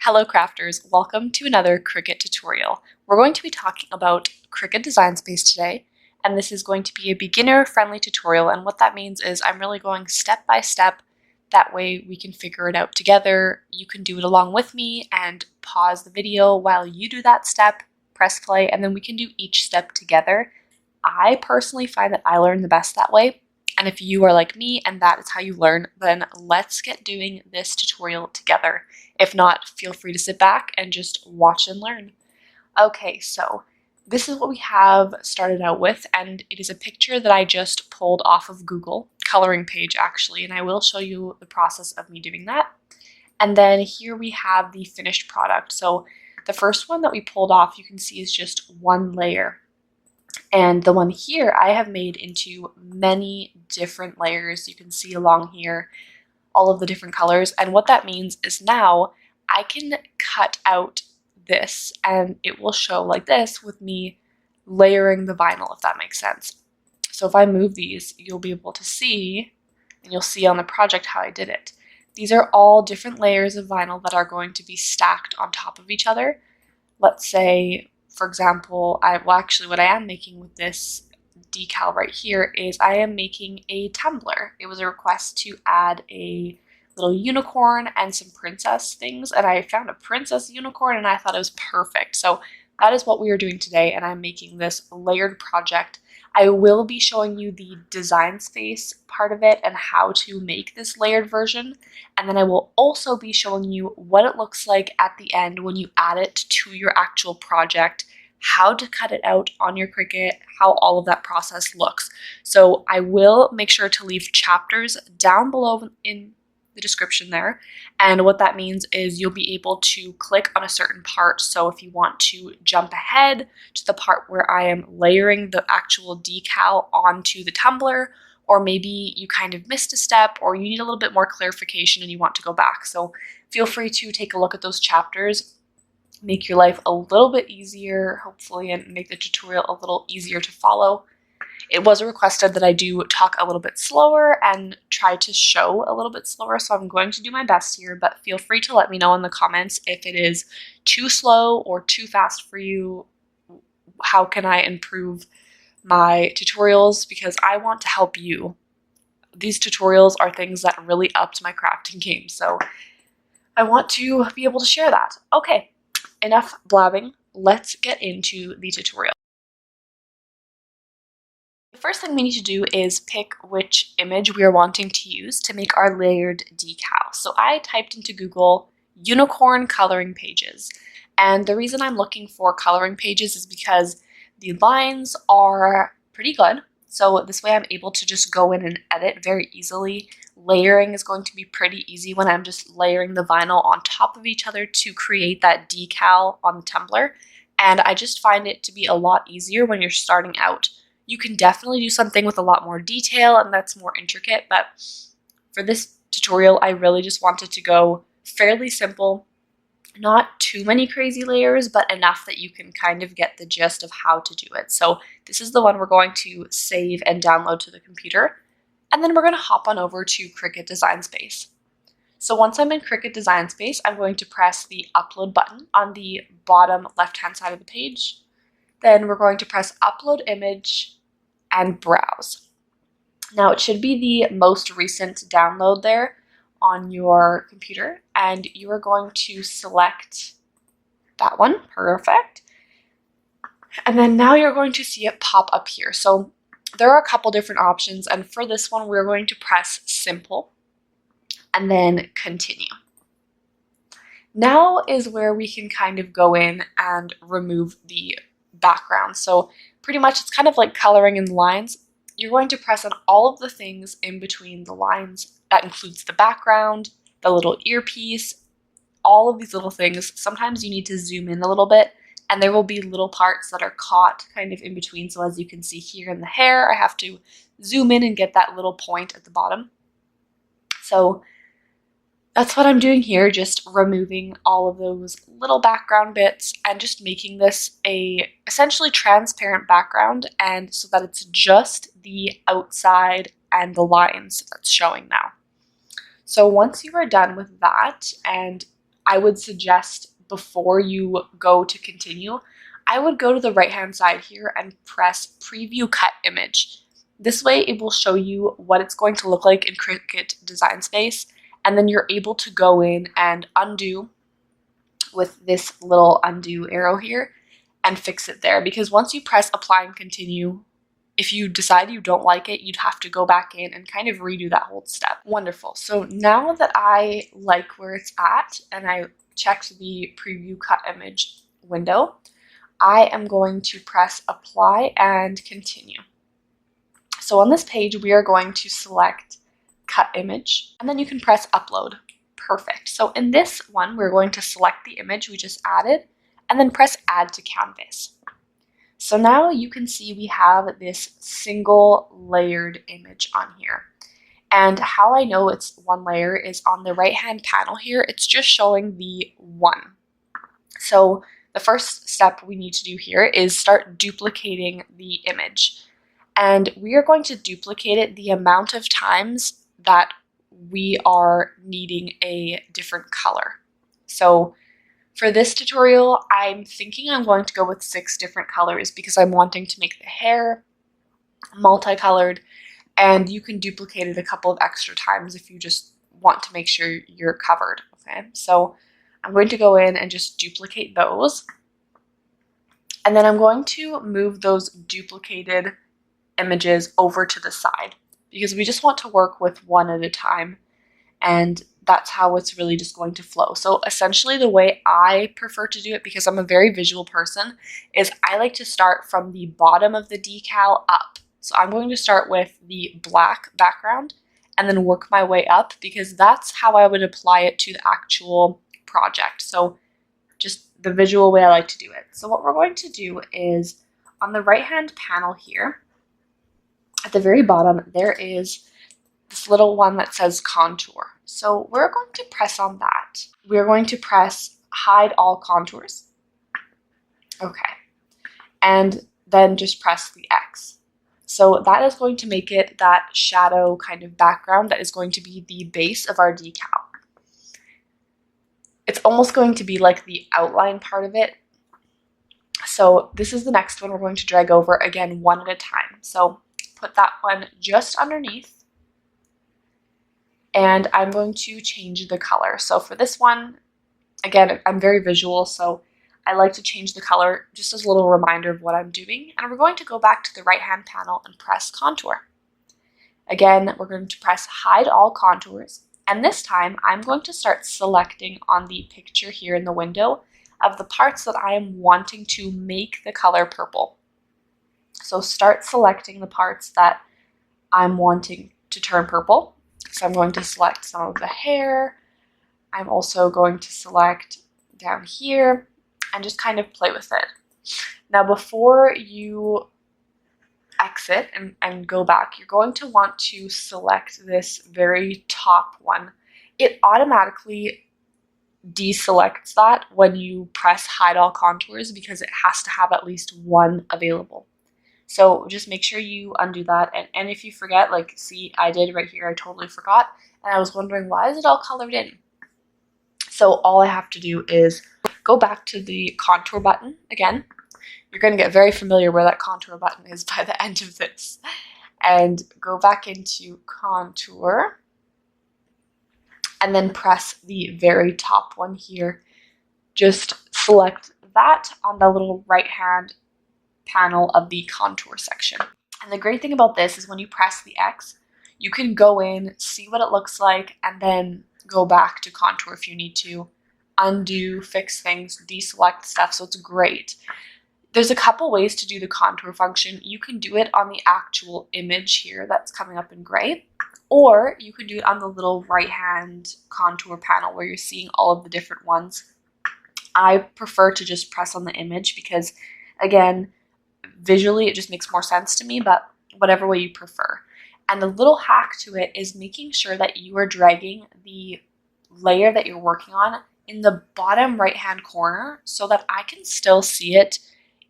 Hello crafters, welcome to another Cricut tutorial. We're going to be talking about Cricut Design Space today, and this is going to be a beginner-friendly tutorial, and what that means is I'm really going step by step. That way we can figure it out together. You can do it along with me and pause the video while you do that step, press play, and then we can do each step together. I personally find that I learn the best that way. And if you are like me and that is how you learn, then let's get doing this tutorial together. If not, feel free to sit back and just watch and learn. Okay, so this is what we have started out with, and it is a picture that I just pulled off of Google, coloring page actually, and I will show you the process of me doing that. And then here we have the finished product. So the first one that we pulled off, you can see, is just one layer. And the one here I have made into many different layers. You can see along here all of the different colors. And what that means is now I can cut out this and it will show like this with me layering the vinyl, if that makes sense. So if I move these, you'll be able to see, and you'll see on the project how I did it. These are all different layers of vinyl that are going to be stacked on top of each other. Let's say, for example, what I am making with this decal right here is I am making a tumbler. It was a request to add a little unicorn and some princess things, and I found a princess unicorn and I thought it was perfect. So that is what we are doing today, and I'm making this layered project. I will be showing you the design space part of it and how to make this layered version, and then I will also be showing you what it looks like at the end when you add it to your actual project, how to cut it out on your Cricut, how all of that process looks. So I will make sure to leave chapters down below in the description there, and what that means is you'll be able to click on a certain part. So if you want to jump ahead to the part where I am layering the actual decal onto the tumbler, or maybe you kind of missed a step or you need a little bit more clarification and you want to go back, so feel free to take a look at those chapters. Make your life a little bit easier, hopefully, and make the tutorial a little easier to follow. It was requested that I do talk a little bit slower and try to show a little bit slower, so I'm going to do my best here, but feel free to let me know in the comments if it is too slow or too fast for you. How can I improve my tutorials? Because I want to help you. These tutorials are things that really upped my crafting game, so I want to be able to share that. Okay, enough blabbing. Let's get into the tutorial. The first thing we need to do is pick which image we are wanting to use to make our layered decal. So I typed into Google unicorn coloring pages, and the reason I'm looking for coloring pages is because the lines are pretty good. So this way I'm able to just go in and edit very easily. Layering is going to be pretty easy when I'm just layering the vinyl on top of each other to create that decal on the tumbler. And I just find it to be a lot easier when you're starting out. You can definitely do something with a lot more detail and that's more intricate, but for this tutorial, I really just wanted to go fairly simple. Not too many crazy layers, but enough that you can kind of get the gist of how to do it. So this is the one we're going to save and download to the computer. And then we're going to hop on over to Cricut Design Space. So once I'm in Cricut Design Space, I'm going to press the upload button on the bottom left-hand side of the page. Then we're going to press upload image and browse. Now it should be the most recent download there on your computer, and you are going to select that one. Perfect. And then now you're going to see it pop up here. So there are a couple different options, and for this one we're going to press simple and then continue. Now is where we can kind of go in and remove the background. So pretty much it's kind of like coloring in the lines. You're going to press on all of the things in between the lines. That includes the background, the little earpiece, all of these little things. Sometimes you need to zoom in a little bit, and there will be little parts that are caught kind of in between. So as you can see here in the hair, I have to zoom in and get that little point at the bottom. So that's what I'm doing here, just removing all of those little background bits and just making this a essentially transparent background, and so that it's just the outside and the lines that's showing now. So once you are done with that and I would suggest before you go to continue, I would go to the right hand side here and press preview cut image. This way it will show you what it's going to look like in Cricut Design Space, and then you're able to go in and undo with this little undo arrow here and fix it there, because once you press apply and continue, if you decide you don't like it, you'd have to go back in and kind of redo that whole step. Wonderful. So now that I like where it's at and I checked the preview cut image window, I am going to press apply and continue. So on this page, we are going to select cut image, and then you can press upload. Perfect. So in this one, we're going to select the image we just added and then press add to canvas. So now you can see we have this single layered image on here. And how I know it's one layer is on the right hand panel here, it's just showing the one. So the first step we need to do here is start duplicating the image. And we are going to duplicate it the amount of times that we are needing a different color. So for this tutorial, I'm thinking I'm going to go with 6 different colors because I'm wanting to make the hair multicolored, and you can duplicate it a couple of extra times if you just want to make sure you're covered. Okay, so I'm going to go in and just duplicate those, and then I'm going to move those duplicated images over to the side because we just want to work with one at a time, and that's how it's really just going to flow. So essentially the way I prefer to do it, because I'm a very visual person, is I like to start from the bottom of the decal up. So I'm going to start with the black background and then work my way up, because that's how I would apply it to the actual project. So just the visual way I like to do it. So what we're going to do is on the right hand panel here, at the very bottom, there is this little one that says contour. So we're going to press on that. We're going to press hide all contours. Okay. And then just press the X. So that is going to make it that shadow kind of background that is going to be the base of our decal. It's almost going to be like the outline part of it. So this is the next one we're going to drag over, again, one at a time. So put that one just underneath, and I'm going to change the color. So for this one, again, I'm very visual, so I like to change the color just as a little reminder of what I'm doing. And we're going to go back to the right hand panel and press contour. Again, we're going to press hide all contours, and this time I'm going to start selecting on the picture here in the window of the parts that I am wanting to make the color purple. So start selecting the parts that I'm wanting to turn purple. So I'm going to select some of the hair. I'm also going to select down here and just kind of play with it. Now before you exit and go back, you're going to want to select this very top one. It automatically deselects that when you press hide all contours because it has to have at least one available. So just make sure you undo that, and if you forget, like see I did right here, I totally forgot, and I was wondering why is it all colored in? So all I have to do is go back to the contour button again. You're going to get very familiar where that contour button is by the end of this, and go back into contour and then press the very top one here. Just select that on the little right hand panel of the contour section. And the great thing about this is when you press the X, you can go in, see what it looks like, and then go back to contour if you need to, undo, fix things, deselect stuff, so it's great. There's a couple ways to do the contour function. You can do it on the actual image here that's coming up in gray, or you can do it on the little right hand contour panel where you're seeing all of the different ones. I prefer to just press on the image because, again, visually it just makes more sense to me, but whatever way you prefer. And the little hack to it is making sure that you are dragging the layer that you're working on in the bottom right hand corner so that I can still see it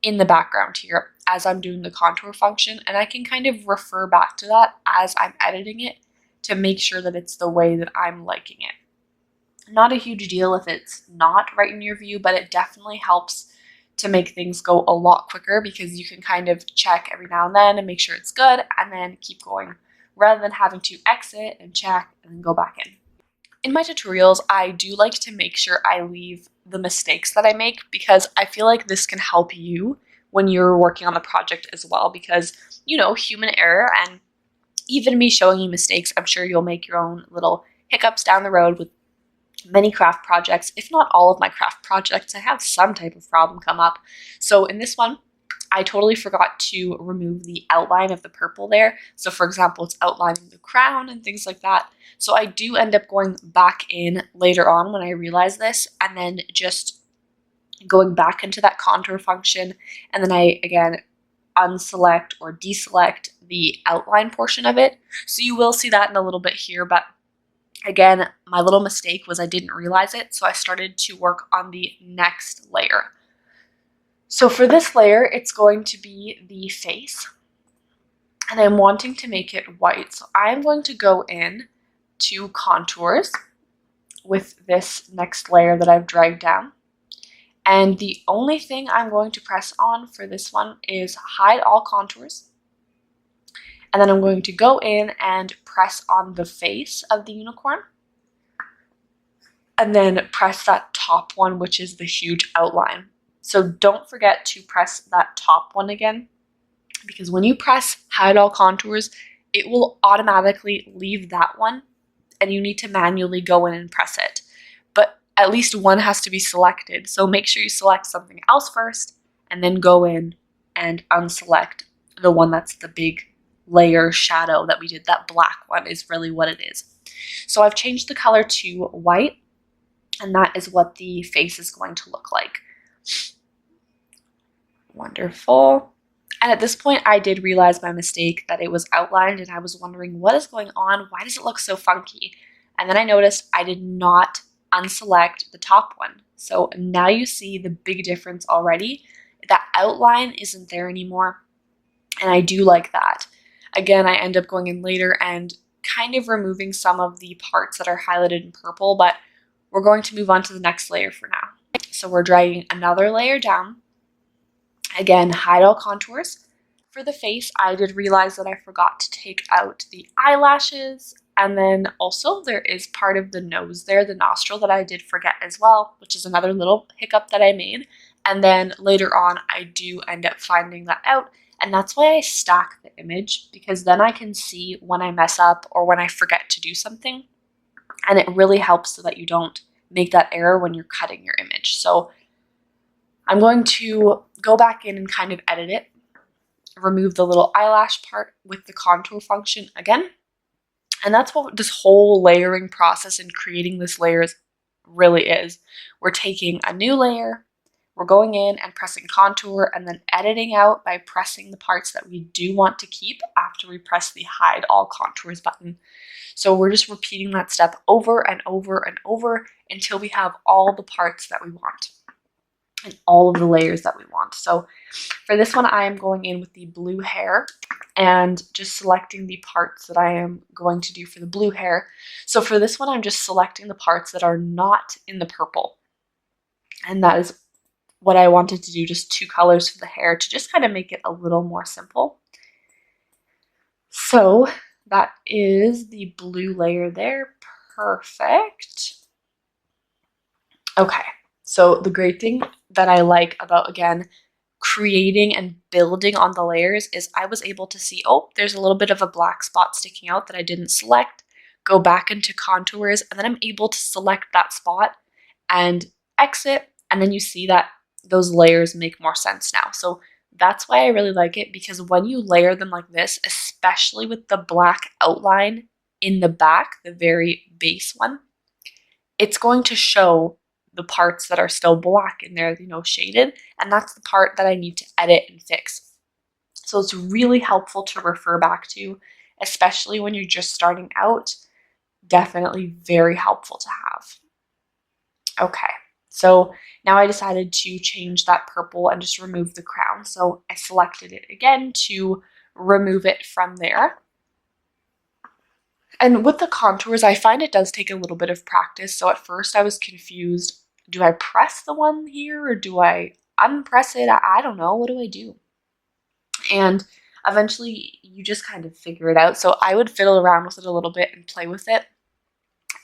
in the background here as I'm doing the contour function, and I can kind of refer back to that as I'm editing it to make sure that it's the way that I'm liking it. Not a huge deal if it's not right in your view, but it definitely helps to make things go a lot quicker because you can kind of check every now and then and make sure it's good and then keep going rather than having to exit and check and then go back in. In my tutorials, I do like to make sure I leave the mistakes that I make because I feel like this can help you when you're working on the project as well because, you know, human error and even me showing you mistakes, I'm sure you'll make your own little hiccups down the road with many craft projects. If not all of my craft projects, I have some type of problem come up. So in this one, I totally forgot to remove the outline of the purple there. So for example, it's outlining the crown and things like that. So I do end up going back in later on when I realize this and then just going back into that contour function. And then I, again, unselect or deselect the outline portion of it. So you will see that in a little bit here, but again, my little mistake was I didn't realize it, so I started to work on the next layer. So for this layer, it's going to be the face, and I'm wanting to make it white. So I'm going to go in to contours with this next layer that I've dragged down. And the only thing I'm going to press on for this one is hide all contours. And then I'm going to go in and press on the face of the unicorn. And then press that top one, which is the huge outline. So don't forget to press that top one again, because when you press hide all contours, it will automatically leave that one, and you need to manually go in and press it. But at least one has to be selected, so make sure you select something else first, and then go in and unselect the one that's the big layer shadow that we did. That black one is really what it is. So I've changed the color to white, and that is what the face is going to look like. Wonderful. And at this point, I did realize my mistake that it was outlined, and I was wondering what is going on? Why does it look so funky? And then I noticed I did not unselect the top one. So now you see the big difference already. That outline isn't there anymore, and I do like that. Again, I end up going in later and kind of removing some of the parts that are highlighted in purple, but we're going to move on to the next layer for now. So we're dragging another layer down. Again, hide all contours. For the face, I did realize that I forgot to take out the eyelashes, and then also there is part of the nose there, the nostril, that I did forget as well, which is another little hiccup that I made. And then later on, I do end up finding that out, and that's why I stack the image, because then I can see when I mess up or when I forget to do something, and it really helps so that you don't make that error when you're cutting your image. So I'm going to go back in and kind of edit it, remove the little eyelash part with the contour function again. And that's what this whole layering process and creating this layer really is. We're taking a new layer, we're going in and pressing contour and then editing out by pressing the parts that we do want to keep after we press the hide all contours button. So we're just repeating that step over and over and over until we have all the parts that we want and all of the layers that we want. So for this one, I am going in with the blue hair and just selecting the parts that I am going to do for the blue hair. So for this one, I'm just selecting the parts that are not in the purple. And that is what I wanted to do, just 2 colors for the hair to just kind of make it a little more simple. So that is the blue layer there. Perfect. Okay. So the great thing that I like about, again, creating and building on the layers is I was able to see, oh, there's a little bit of a black spot sticking out that I didn't select, go back into contours, and then I'm able to select that spot and exit, and then you see that those layers make more sense now. So that's why I really like it, because when you layer them like this, especially with the black outline in the back, the very base one, it's going to show the parts that are still black in there, you know, shaded, and that's the part that I need to edit and fix. So it's really helpful to refer back to, especially when you're just starting out. Definitely very helpful to have. Okay, so now I decided to change that purple and just remove the crown. So I selected it again to remove it from there. And with the contours, I find it does take a little bit of practice. So at first I was confused. Do I press the one here or do I unpress it? I don't know. What do I do? And eventually you just kind of figure it out. So I would fiddle around with it a little bit and play with it.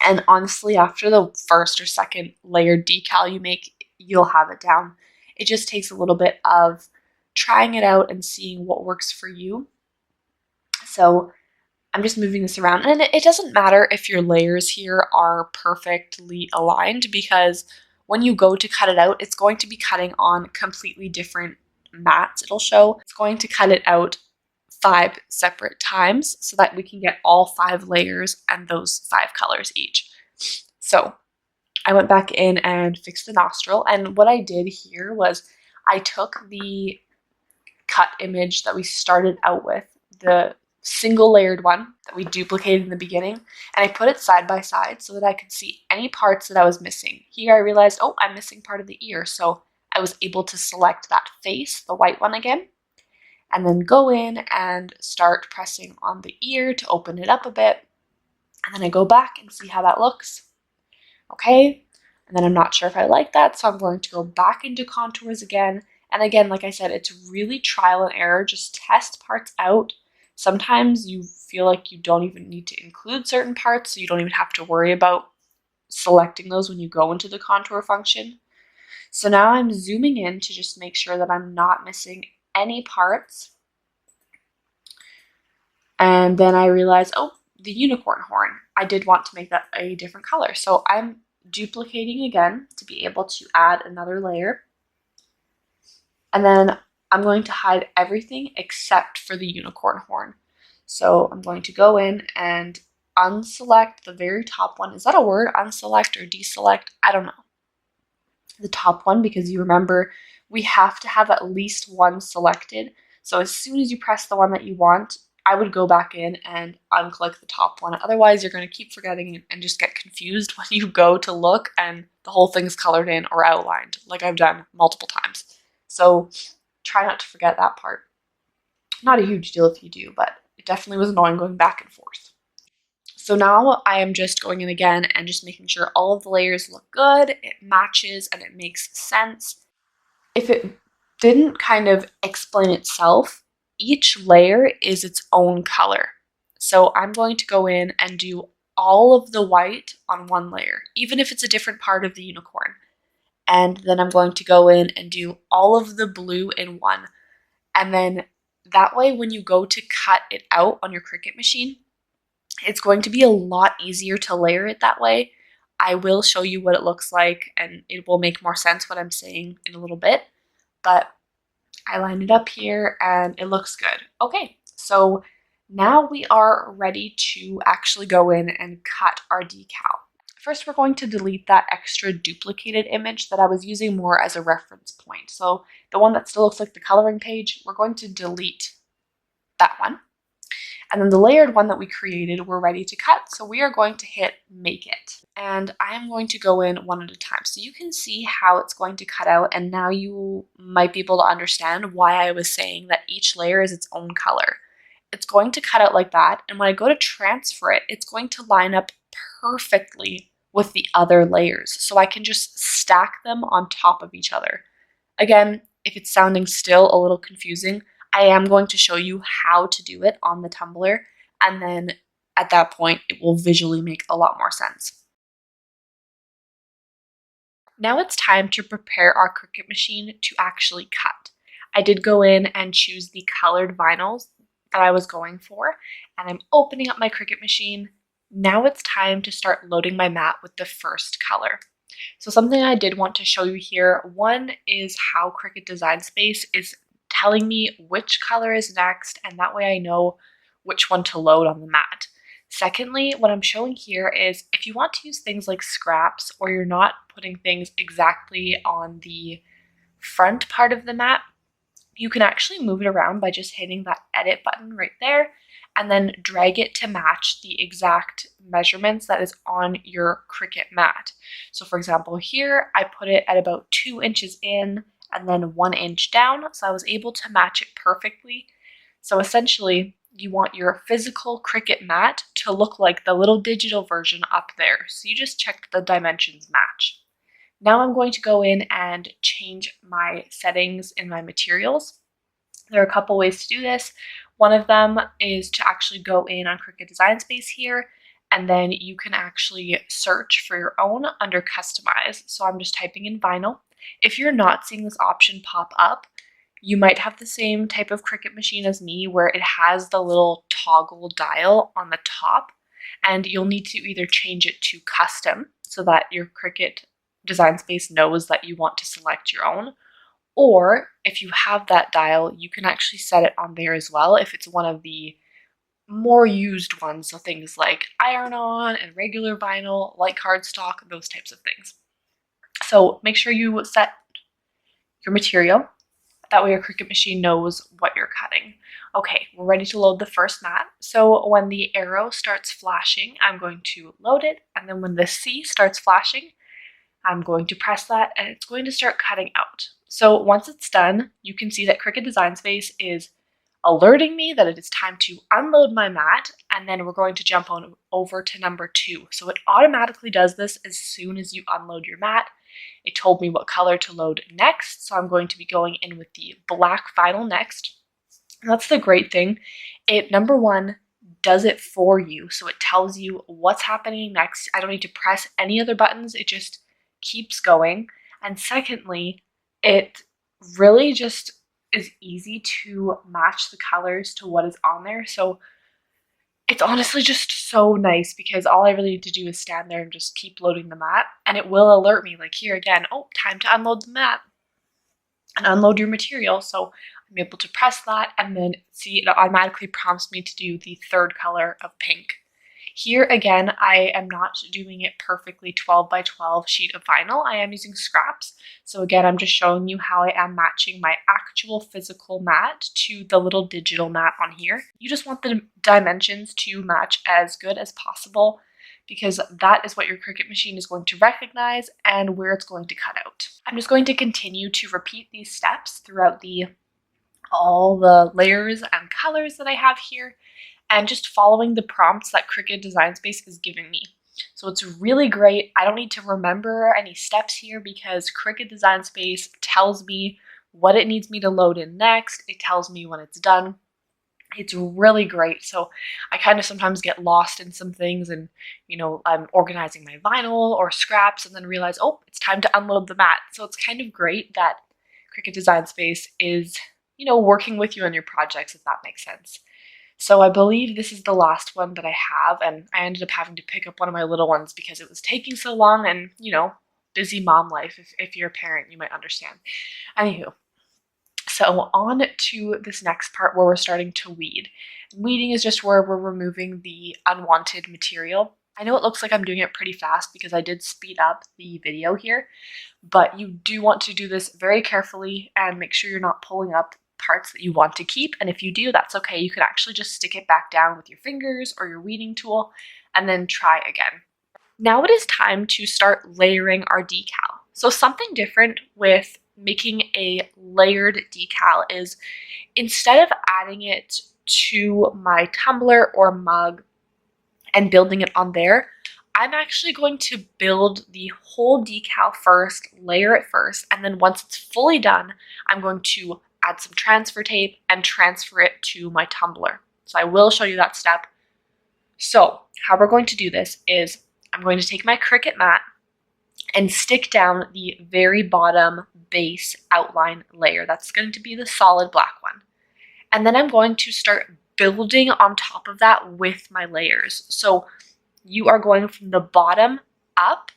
And honestly, after the first or second layered decal you make, you'll have it down. It just takes a little bit of trying it out and seeing what works for you. So I'm just moving this around, and it doesn't matter if your layers here are perfectly aligned, because when you go to cut it out, it's going to be cutting on completely different mats. It'll show it's going to cut it out 5 separate times so that we can get all 5 layers and those 5 colors each. So I went back in and fixed the nostril, and what I did here was I took the cut image that we started out with, the single layered one that we duplicated in the beginning, and I put it side by side so that I could see any parts that I was missing. Here I realized, oh, I'm missing part of the ear, so I was able to select that face, the white one again, and then go in and start pressing on the ear to open it up a bit, and then I go back and see how that looks. Okay, and then I'm not sure if I like that, so I'm going to go back into contours again. And again, like I said, it's really trial and error. Just test parts out. Sometimes you feel like you don't even need to include certain parts, so you don't even have to worry about selecting those when you go into the contour function. So now I'm zooming in to just make sure that I'm not missing any parts. And then I realize, oh, the unicorn horn. I did want to make that a different color. So I'm duplicating again to be able to add another layer. And then I'm going to hide everything except for the unicorn horn. So I'm going to go in and unselect the very top one. Is that a word? Unselect or deselect? I don't know. The top one, because you remember we have to have at least one selected. So as soon as you press the one that you want, I would go back in and unclick the top one. Otherwise, you're going to keep forgetting and just get confused when you go to look and the whole thing's colored in or outlined, like I've done multiple times. So try not to forget that part. Not a huge deal if you do, but it definitely was annoying going back and forth. So now I am just going in again and just making sure all of the layers look good, it matches, and it makes sense. If it didn't kind of explain itself, each layer is its own color. So I'm going to go in and do all of the white on one layer, even if it's a different part of the unicorn. And then I'm going to go in and do all of the blue in one. And then that way, when you go to cut it out on your Cricut machine, it's going to be a lot easier to layer it that way. I will show you what it looks like, and it will make more sense what I'm saying in a little bit. But I line it up here and it looks good. Okay, so now we are ready to actually go in and cut our decal. First, we're going to delete that extra duplicated image that I was using more as a reference point. So the one that still looks like the coloring page, we're going to delete that one. And then the layered one that we created, we're ready to cut. So we are going to hit Make It. And I am going to go in one at a time. So you can see how it's going to cut out. And now you might be able to understand why I was saying that each layer is its own color. It's going to cut out like that. And when I go to transfer it, it's going to line up perfectly with the other layers. So I can just stack them on top of each other. Again, if it's sounding still a little confusing, I am going to show you how to do it on the tumbler, and then at that point it will visually make a lot more sense. Now it's time to prepare our Cricut machine to actually cut. I did go in and choose the colored vinyls that I was going for, and I'm opening up my Cricut machine. Now it's time to start loading my mat with the first color. So something I did want to show you here, one is how Cricut Design Space is telling me which color is next, and that way I know which one to load on the mat. Secondly, what I'm showing here is if you want to use things like scraps, or you're not putting things exactly on the front part of the mat, you can actually move it around by just hitting that edit button right there and then drag it to match the exact measurements that is on your Cricut mat. So for example, here I put it at about 2 inches in and then 1 inch down, so I was able to match it perfectly. So essentially, you want your physical Cricut mat to look like the little digital version up there. So you just check the dimensions match. Now I'm going to go in and change my settings in my materials. There are a couple ways to do this. One of them is to actually go in on Cricut Design Space here, and then you can actually search for your own under Customize. So I'm just typing in vinyl. If you're not seeing this option pop up, you might have the same type of Cricut machine as me where it has the little toggle dial on the top, and you'll need to either change it to custom so that your Cricut Design Space knows that you want to select your own, or if you have that dial, you can actually set it on there as well if it's one of the more used ones, so things like iron-on and regular vinyl, like cardstock, those types of things. So make sure you set your material. That way your Cricut machine knows what you're cutting. Okay, we're ready to load the first mat. So when the arrow starts flashing, I'm going to load it, and then when the C starts flashing, I'm going to press that, and it's going to start cutting out. So once it's done, you can see that Cricut Design Space is alerting me that it is time to unload my mat, and then we're going to jump on over to number 2. So it automatically does this as soon as you unload your mat. It told me what color to load next, so I'm going to be going in with the black vinyl next. And that's the great thing. It, number one, does it for you, so it tells you what's happening next. I don't need to press any other buttons, it just keeps going. And secondly, it really just is easy to match the colors to what is on there. So it's honestly just so nice because all I really need to do is stand there and just keep loading the mat, and it will alert me, like here again, oh, time to unload the mat and unload your material. So I'm able to press that, and then see it automatically prompts me to do the third color of pink. Here again, I am not doing it perfectly 12 by 12 sheet of vinyl. I am using scraps. So again, I'm just showing you how I am matching my actual physical mat to the little digital mat on here. You just want the dimensions to match as good as possible because that is what your Cricut machine is going to recognize and where it's going to cut out. I'm just going to continue to repeat these steps throughout all the layers and colors that I have here, and just following the prompts that Cricut Design Space is giving me. So it's really great. I don't need to remember any steps here because Cricut Design Space tells me what it needs me to load in next. It tells me when it's done. It's really great. So I kind of sometimes get lost in some things, and I'm organizing my vinyl or scraps and then realize, oh, it's time to unload the mat. So it's kind of great that Cricut Design Space is working with you on your projects, if that makes sense. So I believe this is the last one that I have, and I ended up having to pick up one of my little ones because it was taking so long, and busy mom life. If you're a parent, you might understand. Anywho, so on to this next part where we're starting to weed. Weeding is just where we're removing the unwanted material. I know it looks like I'm doing it pretty fast because I did speed up the video here, but you do want to do this very carefully and make sure you're not pulling up parts that you want to keep. And if you do, that's okay. You can actually just stick it back down with your fingers or your weeding tool and then try again. Now it is time to start layering our decal. So something different with making a layered decal is, instead of adding it to my tumbler or mug and building it on there, I'm actually going to build the whole decal first, layer it first, and then once it's fully done, I'm going to add some transfer tape and transfer it to my tumbler. So I will show you that step. So how we're going to do this is I'm going to take my Cricut mat and stick down the very bottom base outline layer. That's going to be the solid black one. And then I'm going to start building on top of that with my layers. So you are going from the bottom up,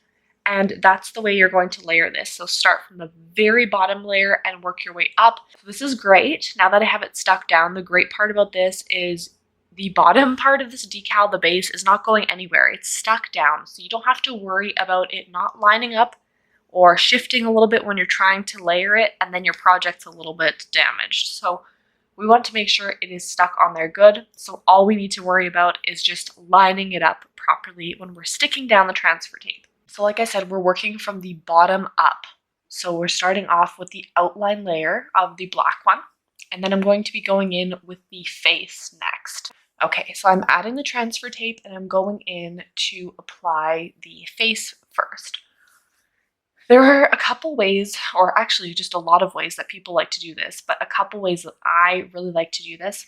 and that's the way you're going to layer this. So start from the very bottom layer and work your way up. So this is great. Now that I have it stuck down, the great part about this is the bottom part of this decal, the base, is not going anywhere. It's stuck down. So you don't have to worry about it not lining up or shifting a little bit when you're trying to layer it, and then your project's a little bit damaged. So we want to make sure it is stuck on there good. So all we need to worry about is just lining it up properly when we're sticking down the transfer tape. So like I said, we're working from the bottom up. So we're starting off with the outline layer of the black one. And then I'm going to be going in with the face next. Okay, so I'm adding the transfer tape and I'm going in to apply the face first. There are a couple ways, or actually just a lot of ways that people like to do this, but a couple ways that I really like to do this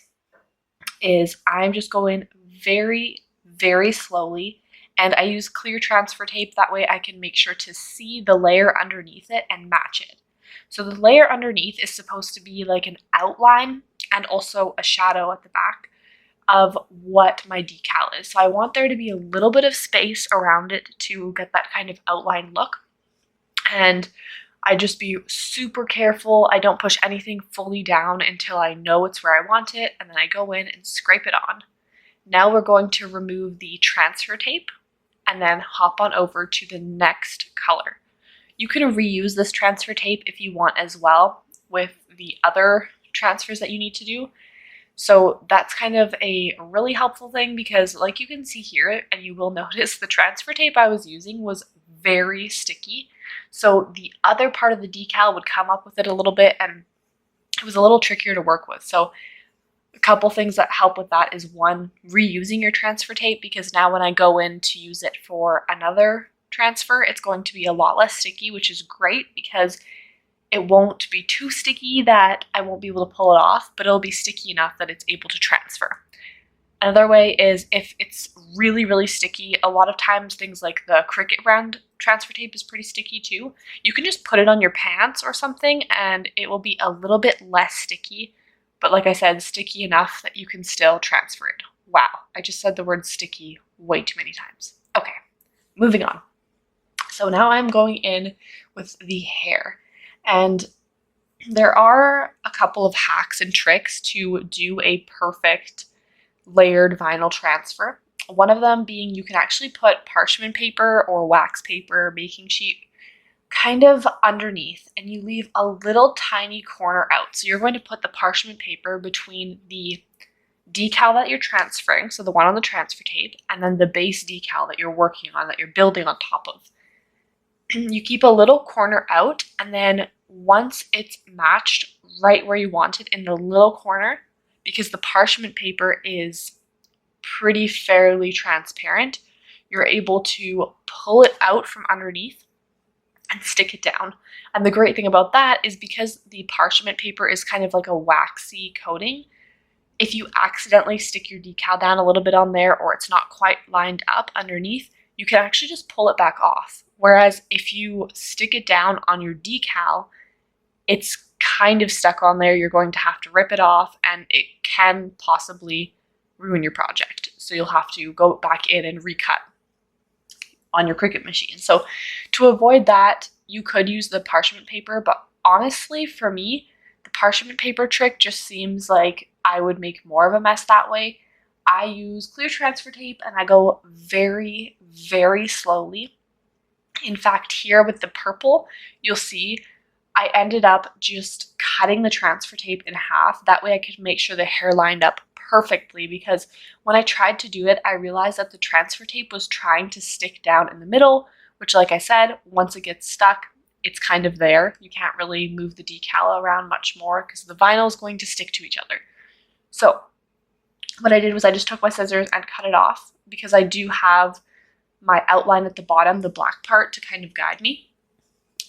is I'm just going very, very slowly, and I use clear transfer tape. That way I can make sure to see the layer underneath it and match it. So the layer underneath is supposed to be like an outline and also a shadow at the back of what my decal is. So I want there to be a little bit of space around it to get that kind of outline look. And I just be super careful. I don't push anything fully down until I know it's where I want it, and then I go in and scrape it on. Now we're going to remove the transfer tape and then hop on over to the next color. You can reuse this transfer tape if you want as well with the other transfers that you need to do. So that's kind of a really helpful thing because, like you can see here, and you will notice the transfer tape I was using was very sticky. So the other part of the decal would come up with it a little bit, and it was a little trickier to work with. So a couple things that help with that is, one, reusing your transfer tape, because now when I go in to use it for another transfer, it's going to be a lot less sticky, which is great because it won't be too sticky that I won't be able to pull it off, but it'll be sticky enough that it's able to transfer. Another way is if it's really, really sticky, a lot of times things like the Cricut brand transfer tape is pretty sticky too. You can just put it on your pants or something and it will be a little bit less sticky, but like I said, sticky enough that you can still transfer it. Wow, I just said the word sticky way too many times. Okay, moving on. So now I'm going in with the hair, and there are a couple of hacks and tricks to do a perfect layered vinyl transfer. One of them being you can actually put parchment paper or wax paper, baking sheet, kind of underneath, and you leave a little tiny corner out. So you're going to put the parchment paper between the decal that you're transferring, so the one on the transfer tape, and then the base decal that you're working on, that you're building on top of. You keep a little corner out, and then once it's matched right where you want it in the little corner, because the parchment paper is pretty fairly transparent, you're able to pull it out from underneath and stick it down. And the great thing about that is because the parchment paper is kind of like a waxy coating, if you accidentally stick your decal down a little bit on there or it's not quite lined up underneath, you can actually just pull it back off. Whereas if you stick it down on your decal, it's kind of stuck on there. You're going to have to rip it off, and it can possibly ruin your project. So you'll have to go back in and recut on your Cricut machine. So to avoid that, you could use the parchment paper, but honestly, for me, the parchment paper trick just seems like I would make more of a mess that way. I use clear transfer tape and I go very, very slowly. In fact, here with the purple, you'll see I ended up just cutting the transfer tape in half. That way I could make sure the hair lined up perfectly, because when I tried to do it, I realized that the transfer tape was trying to stick down in the middle, which, like I said, once it gets stuck, it's kind of there. You can't really move the decal around much more because the vinyl is going to stick to each other. So what I did was I just took my scissors and cut it off, because I do have my outline at the bottom, the black part, to kind of guide me.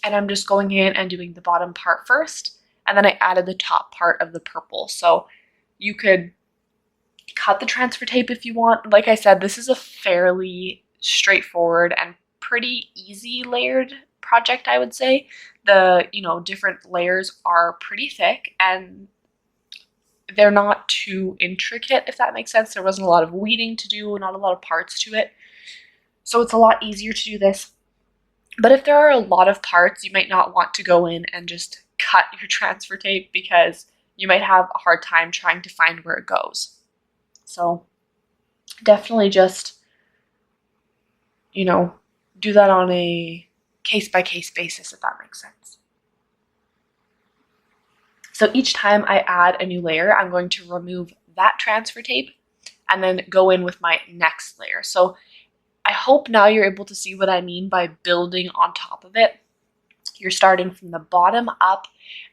And I'm just going in and doing the bottom part first, and then I added the top part of the purple. So you could cut the transfer tape if you want. Like I said, this is a fairly straightforward and pretty easy layered project, I would say. The, different layers are pretty thick and they're not too intricate, if that makes sense. There wasn't a lot of weeding to do, not a lot of parts to it. So it's a lot easier to do this. But if there are a lot of parts, you might not want to go in and just cut your transfer tape, because you might have a hard time trying to find where it goes. So definitely just, do that on a case-by-case basis, if that makes sense. So each time I add a new layer, I'm going to remove that transfer tape and then go in with my next layer. So I hope now you're able to see what I mean by building on top of it. You're starting from the bottom up,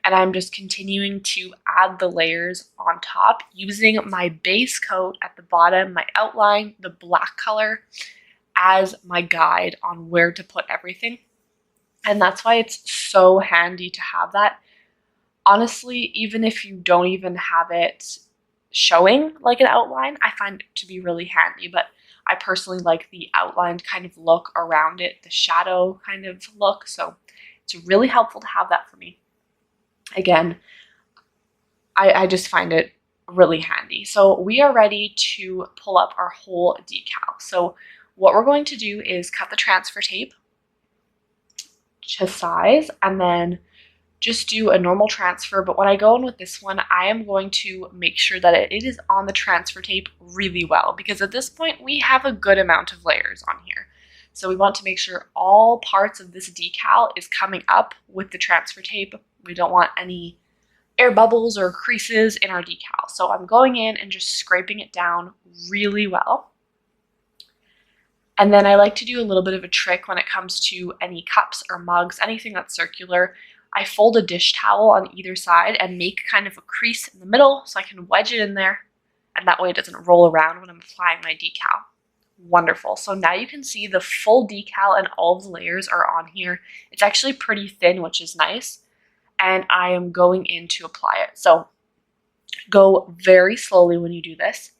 and I'm just continuing to add the layers on top using my base coat at the bottom, my outline, the black color, as my guide on where to put everything. And that's why it's so handy to have that. Honestly, even if you don't even have it showing like an outline, I find it to be really handy, but I personally like the outlined kind of look around it, the shadow kind of look, so it's really helpful to have that for me. Again, I just find it really handy. So we are ready to pull up our whole decal. So what we're going to do is cut the transfer tape to size and then just do a normal transfer. But when I go in with this one, I am going to make sure that it is on the transfer tape really well, because at this point we have a good amount of layers on here. So we want to make sure all parts of this decal is coming up with the transfer tape. We don't want any air bubbles or creases in our decal. So I'm going in and just scraping it down really well. And then I like to do a little bit of a trick when it comes to any cups or mugs, anything that's circular. I fold a dish towel on either side and make kind of a crease in the middle so I can wedge it in there, and that way it doesn't roll around when I'm applying my decal. Wonderful. So now you can see the full decal and all of the layers are on here. It's actually pretty thin, which is nice, and I am going in to apply it. So go very slowly when you do this.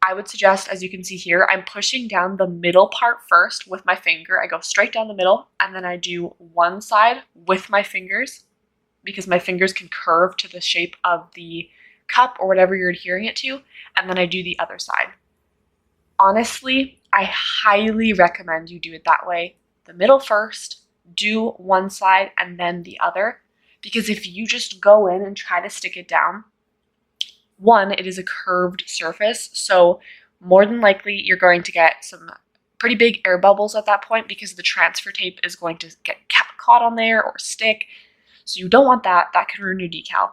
I would suggest, as you can see here, I'm pushing down the middle part first with my finger. I go straight down the middle, and then I do one side with my fingers, because my fingers can curve to the shape of the cup or whatever you're adhering it to, and then I do the other side. Honestly, I highly recommend you do it that way. The middle first, do one side and then the other, because if you just go in and try to stick it down, one, it is a curved surface, so more than likely you're going to get some pretty big air bubbles at that point because the transfer tape is going to get caught on there or stick. So you don't want that. That can ruin your decal.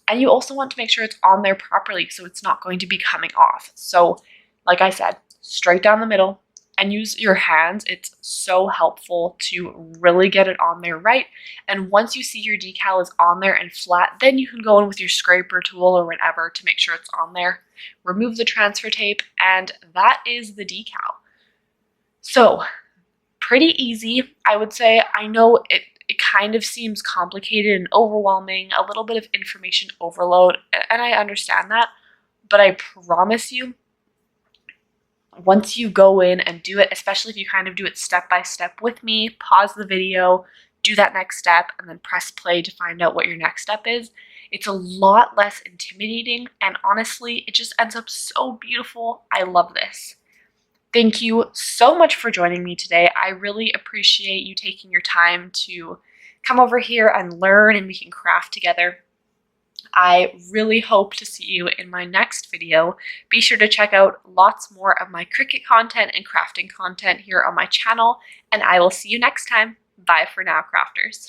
And you also want to make sure it's on there properly so it's not going to be coming off. So like I said, straight down the middle and use your hands. It's so helpful to really get it on there right. And once you see your decal is on there and flat, then you can go in with your scraper tool or whatever to make sure it's on there. Remove the transfer tape, and that is the decal. So pretty easy, I would say. I know it kind of seems complicated and overwhelming, a little bit of information overload, and I understand that, but I promise you, once you go in and do it, especially if you kind of do it step by step with me, pause the video, do that next step, and then press play to find out what your next step is, it's a lot less intimidating, and honestly, it just ends up so beautiful. I love this. Thank you so much for joining me today. I really appreciate you taking your time to come over here and learn, and we can craft together. I really hope to see you in my next video. Be sure to check out lots more of my Cricut content and crafting content here on my channel, and I will see you next time. Bye for now, crafters.